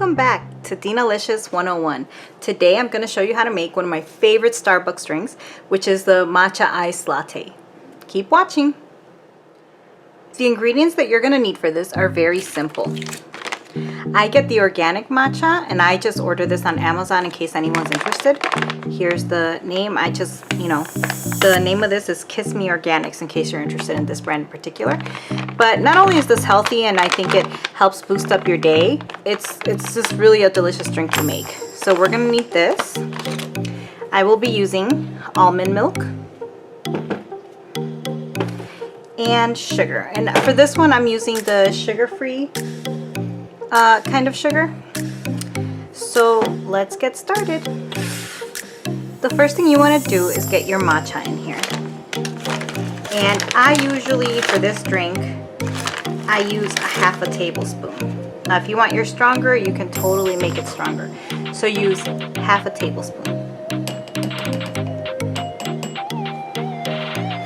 Welcome back to DinaLicious 101. Today I'm going to show you how to make one of my favorite Starbucks drinks, which is the Matcha Iced Latte. Keep watching. The ingredients that you're going to need for this are very simple. I get the organic matcha and I just order this on Amazon in case anyone's interested. Here's the name. The name of this is Kiss Me Organics in case you're interested in this brand in particular. But not only is this healthy and I think it helps boost up your day, it's just really a delicious drink to make. So we're going to need this. I will be using almond milk and sugar. And for this one I'm using the sugar-free kind of sugar. So let's get started. The first thing you want to do is get your matcha in here. And I usually, for this drink, I use a half a tablespoon. Now if you want yours stronger, you can totally make it stronger. So use half a tablespoon.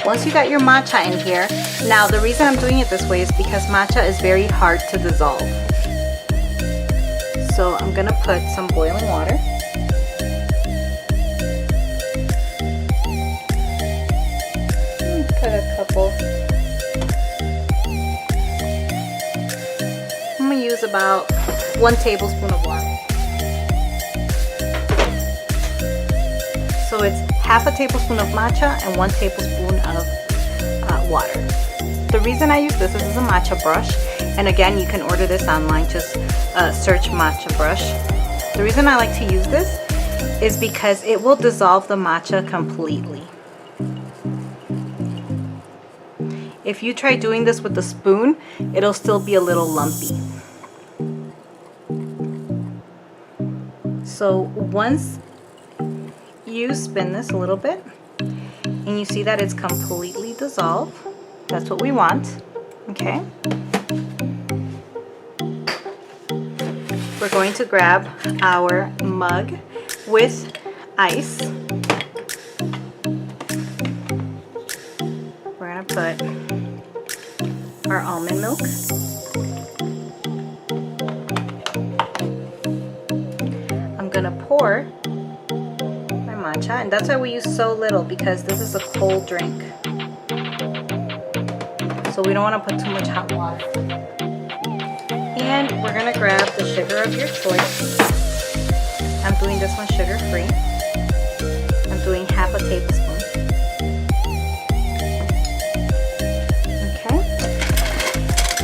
Once you got your matcha in here, now the reason I'm doing it this way is because matcha is very hard to dissolve. So I'm gonna put some boiling water. Put a couple. I'm gonna use about 1 tablespoon of water. So it's half a tablespoon of matcha and 1 tablespoon of water. The reason I use this is a matcha brush, and again you can order this online, just search matcha brush. The reason I like to use this is because it will dissolve the matcha completely. If you try doing this with a spoon, it'll still be a little lumpy. So once you spin this a little bit and you see that it's completely dissolved, that's what we want. Okay, we're going to grab our mug with ice. We're going to put our almond milk. I'm going to pour my matcha, and that's why we use so little, because this is a cold drink. So we don't want to put too much hot water. And we're going to grab the sugar of your choice. I'm doing this one sugar-free. I'm doing half a tablespoon.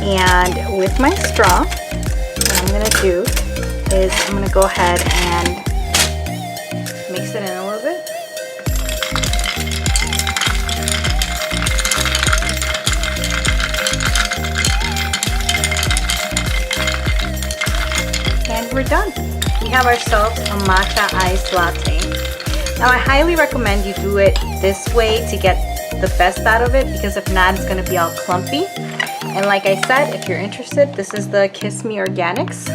And with my straw, what I'm going to do is I'm going to go ahead and mix it in a little bit. And we're done. We have ourselves a matcha iced latte. Now I highly recommend you do it this way to get the best out of it, because if not, it's going to be all clumpy. And like I said, if you're interested, this is the Kiss Me Organics.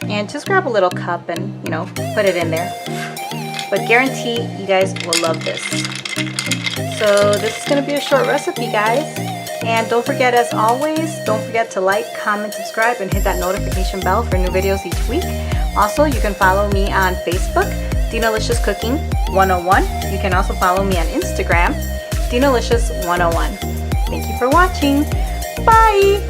And just grab a little cup and, put it in there. But guarantee you guys will love this. So this is going to be a short recipe, guys. And don't forget, as always, don't forget to like, comment, subscribe, and hit that notification bell for new videos each week. Also, you can follow me on Facebook, DinaLicious Cooking 101. You can also follow me on Instagram, DinaLicious 101. Thank you for watching. Bye!